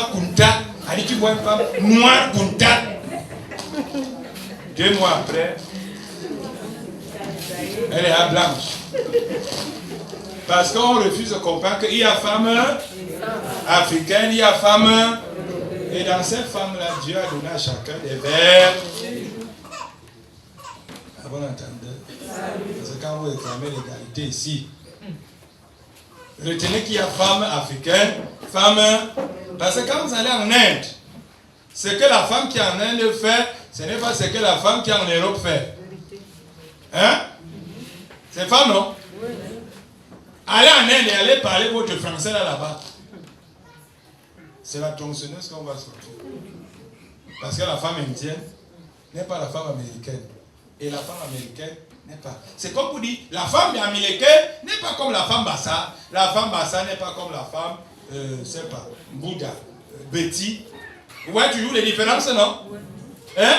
noir Kunta. Elle dit, tu vois une femme noire Kunta. 2 mois après, elle est à blanche. Parce qu'on refuse de comprendre qu'il y a femme africaine, il y a femme. Et dans cette femme-là, Dieu a donné à chacun des vers. Ah, vous entendez? Parce que quand vous réclamez l'égalité ici, retenez qu'il y a femme africaine, femme. Parce que quand vous allez en Inde, ce que la femme qui est en Inde fait, ce n'est pas ce que la femme qui est en Europe fait. Hein? C'est femme, non? Allez en Inde et allez parler votre français là-bas. C'est la tronçonneuse qu'on va sortir. Parce que la femme indienne n'est pas la femme américaine. Et la femme américaine n'est pas. C'est comme vous dites, la femme américaine n'est pas comme la femme Bassa. La femme Bassa n'est pas comme la femme, c'est pas, Bouddha, Betty. Vous voyez toujours les différences, non? Hein?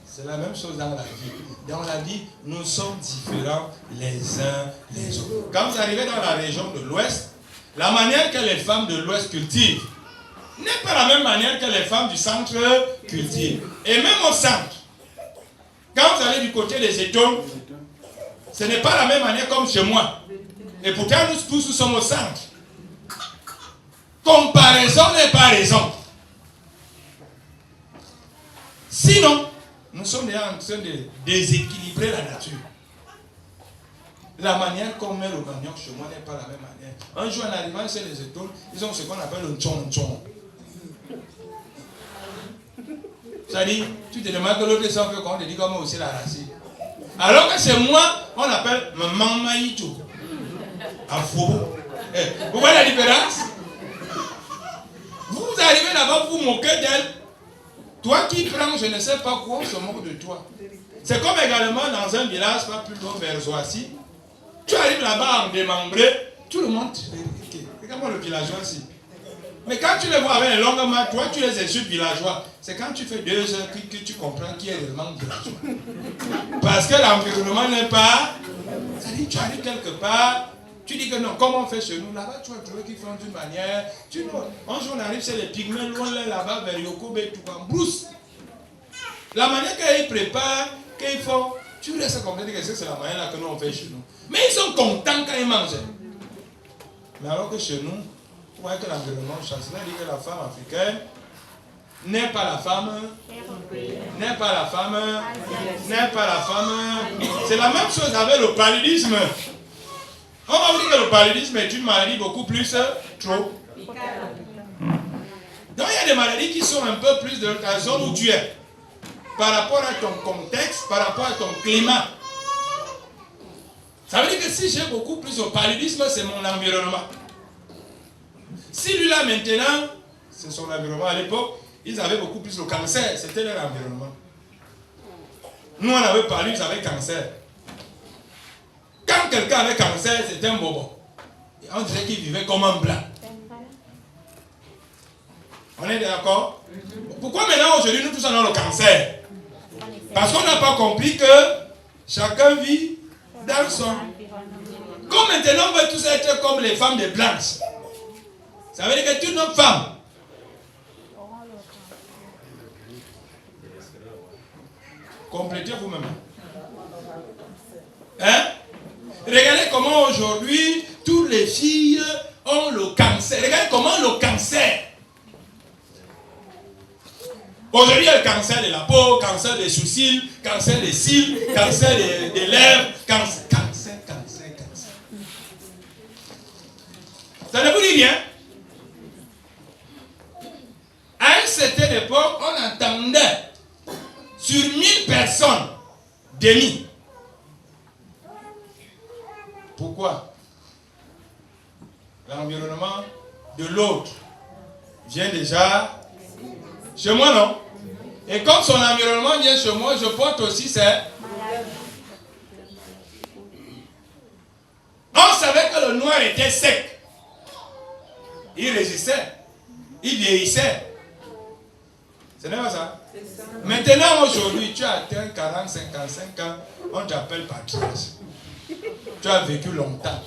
C'est la même chose dans la vie. Dans la vie, nous sommes différents les uns les autres. Quand vous arrivez dans la région de l'Ouest, la manière que les femmes de l'Ouest cultivent n'est pas la même manière que les femmes du centre cultivent. Et même au centre, quand vous allez du côté des Étoiles, ce n'est pas la même manière comme chez moi. Et pourtant, nous tous nous sommes au centre. Comparaison n'est pas raison. Sinon, nous sommes déjà en train de déséquilibrer la nature. La manière qu'on met le manioc chez moi n'est pas la même manière. Un jour, en arrivant chez les Étoiles, ils ont ce qu'on appelle le tchon-tchon. C'est-à-dire, tu te demandes que l'autre est sans fait qu'on te dit comment aussi la racine. Alors que chez moi, on appelle maman maïtou. À faux. Vous voyez la différence? Vous arrivez là-bas, vous vous moquez d'elle. Toi qui prends, je ne sais pas quoi, on se moque de toi. C'est comme également dans un village, pas plus loin vers Zoissy. Tu arrives là-bas en démembré, tout le monde. Regarde-moi le villageois ici. Mais quand tu les vois avec les longues mains, toi tu les insultes villageois. C'est quand tu fais 2 heures que tu comprends qui est réellement villageois. Parce que l'environnement n'est pas. C'est-à-dire, tu arrives quelque part, tu dis que non, comme on fait chez nous, là-bas tu vas trouver qu'ils font d'une manière. Tu vois, un jour on arrive chez les pygmées, loin là-bas vers Yokobe, tout en brousse. La manière qu'ils préparent, qu'ils font, tu laisses comprendre que c'est la manière là que nous on fait chez nous. Mais ils sont contents quand ils mangent. Mais alors que chez nous, vous voyez que l'environnement change. Cela dit que la femme africaine n'est pas la femme, n'est pas la femme, n'est pas la femme. C'est la même chose avec le paludisme. On va vous dire que le paludisme est une maladie beaucoup plus trop. Donc il y a des maladies qui sont un peu plus de la zone où tu es. Par rapport à ton contexte, par rapport à ton climat. Ça veut dire que si j'ai beaucoup plus de paludisme, c'est mon environnement. Si lui là maintenant, c'est son environnement. À l'époque, ils avaient beaucoup plus de cancer, c'était leur environnement. Nous on avait paludisme, ils avaient cancer. Quand quelqu'un avait cancer, c'était un bobo. On dirait qu'il vivait comme un blanc. On est d'accord? Pourquoi maintenant aujourd'hui nous tous avons le cancer? Parce qu'on n'a pas compris que chacun vit dans son. Comme maintenant on veut tous être comme les femmes des blanches. Ça veut dire que toutes nos femmes. Complétez vous-même. Hein? Regardez comment aujourd'hui toutes les filles ont le cancer. Regardez comment le cancer. Aujourd'hui, il y a le cancer de la peau, cancer des sourcils, cancer des cils, cancer des lèvres, cancer. Ça ne vous dit rien? À une certaine époque, on entendait sur 1000 personnes déni. Pourquoi? L'environnement de l'autre vient déjà chez moi, non? Et comme son environnement vient chez moi, je porte aussi ces. On savait que le noir était sec. Il résistait. Il vieillissait. Ce n'est pas ça? Maintenant, aujourd'hui, tu as atteint 40, 55 ans, on t'appelle patriarche. Tu as vécu longtemps.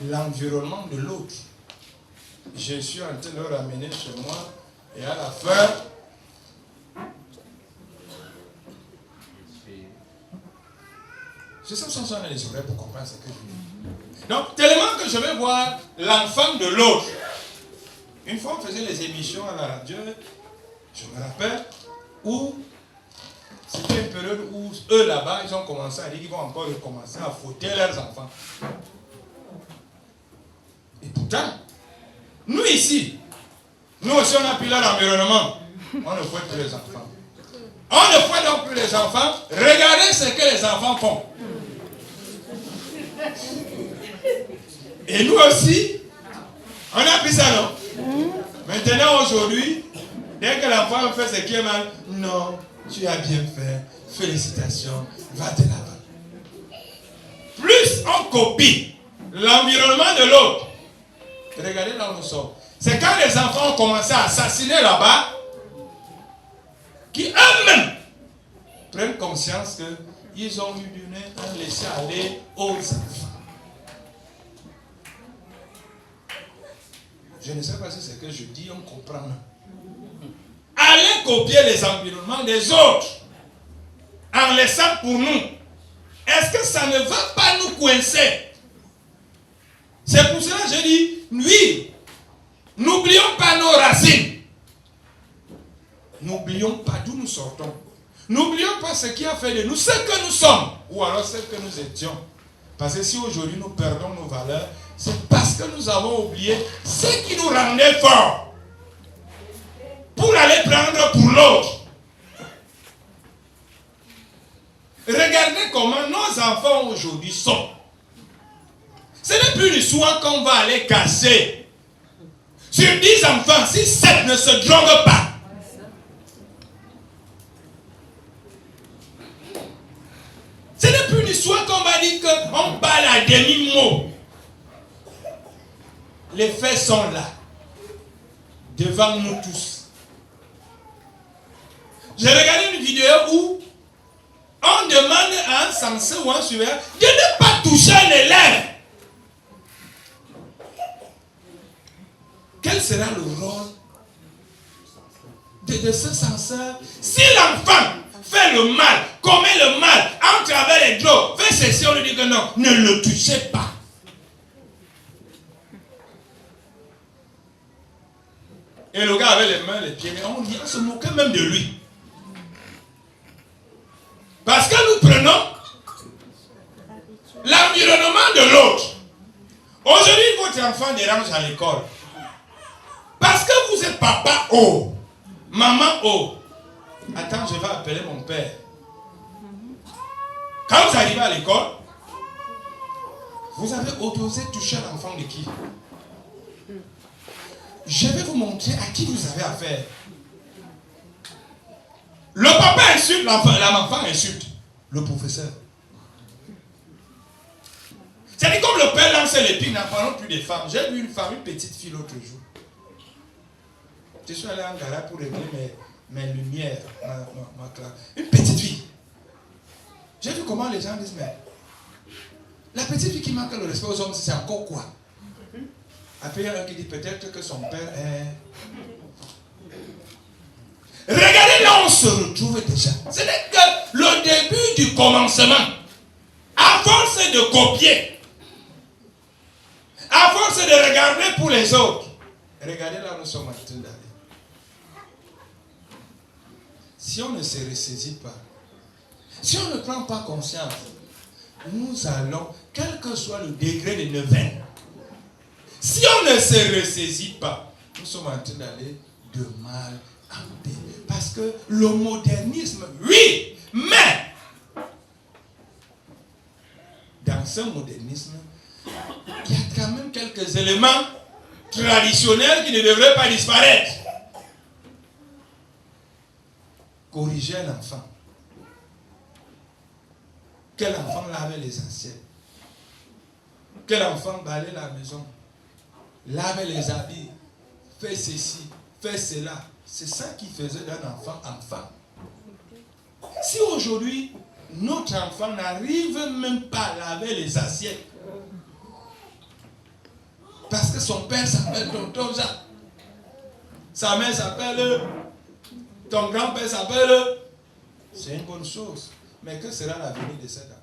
L'environnement de l'autre je suis en train de le ramener chez moi et à la fin, je sais que ce sont les oreilles pour comprendre ce que je dis. Donc, tellement que je vais voir l'enfant de l'autre. Une fois, on faisait les émissions à la radio, je me rappelle, où c'était une période où eux là-bas, ils ont commencé à dire qu'ils vont encore recommencer à fouetter leurs enfants. Et pourtant, nous ici, nous aussi on a pris leur environnement. On ne fouette plus les enfants. On ne fouette donc plus les enfants. Regardez ce que les enfants font. Et nous aussi, on a pris ça, non? Maintenant, aujourd'hui, dès que l'enfant fait ce qui est mal, non, tu as bien fait, félicitations, va de l'avant. Plus on copie l'environnement de l'autre, regardez là où nous sommes. C'est quand les enfants ont commencé à assassiner là-bas, qui eux-mêmes prennent conscience qu'ils ont eu du nez à laisser aller aux enfants. Je ne sais pas si c'est ce que je dis, on comprend. Allez copier les environnements des autres en laissant pour nous. Est-ce que ça ne va pas nous coincer? C'est pour cela que je dis, oui, n'oublions pas nos racines. N'oublions pas d'où nous sortons. N'oublions pas ce qui a fait de nous ce que nous sommes, ou alors ce que nous étions. Parce que si aujourd'hui nous perdons nos valeurs, c'est parce que nous avons oublié ce qui nous rendait forts pour aller prendre pour l'autre. Regardez comment nos enfants aujourd'hui sont. Ce n'est plus du soin qu'on va aller casser. Sur 10 enfants, si 7 ne se droguent pas, ce n'est plus du soin qu'on va dire qu'on parle à demi-mot. Les faits sont là, devant nous tous. J'ai regardé une vidéo où on demande à un censeur ou un surveillant de ne pas toucher l'élève. Quel sera le rôle de ce censeur si l'enfant fait le mal, commet le mal, entre travers les drogues, fait ceci, on lui dit que non, ne le touchez pas. Et le gars avait les mains, les pieds, on se moquait même de lui. Parce que nous prenons l'environnement de l'autre. Aujourd'hui, votre enfant dérange à l'école. Parce que vous êtes papa haut, maman haut. Attends, je vais appeler mon père. Quand vous arrivez à l'école, vous avez osé toucher l'enfant de qui? Je vais vous montrer à qui vous avez affaire. Le papa insulte l'enfant insulte le professeur. C'est comme le père lance l'épine, n'en parlons plus des femmes. J'ai vu une femme, une petite fille l'autre jour. Je suis allé en garage pour régler mes lumières, ma classe. Une petite fille. J'ai vu comment les gens disent, mais la petite fille qui manque le respect aux hommes, c'est encore quoi? Après, il y a un qui dit peut-être que son père est... Regardez là où on se retrouve déjà. Ce n'est que le début du commencement. À force de copier, à force de regarder pour les autres, regardez là où nous sommes en train d'aller. Si on ne se ressaisit pas, si on ne prend pas conscience, nous allons, quel que soit le degré de neuvaine, si on ne se ressaisit pas, nous sommes en train d'aller de mal en pire. Parce que le modernisme, oui, mais dans ce modernisme, il y a quand même quelques éléments traditionnels qui ne devraient pas disparaître. Corriger un enfant. Quel enfant lavait les assiettes? Quel enfant balait la maison? Lavait les habits? Fait ceci, fait cela. C'est ça qui faisait d'un enfant enfant. Si aujourd'hui, notre enfant n'arrive même pas à laver les assiettes, parce que son père s'appelle tonton Jacques. Sa mère s'appelle, ton grand-père s'appelle. C'est une bonne chose. Mais que sera l'avenir de cet enfant?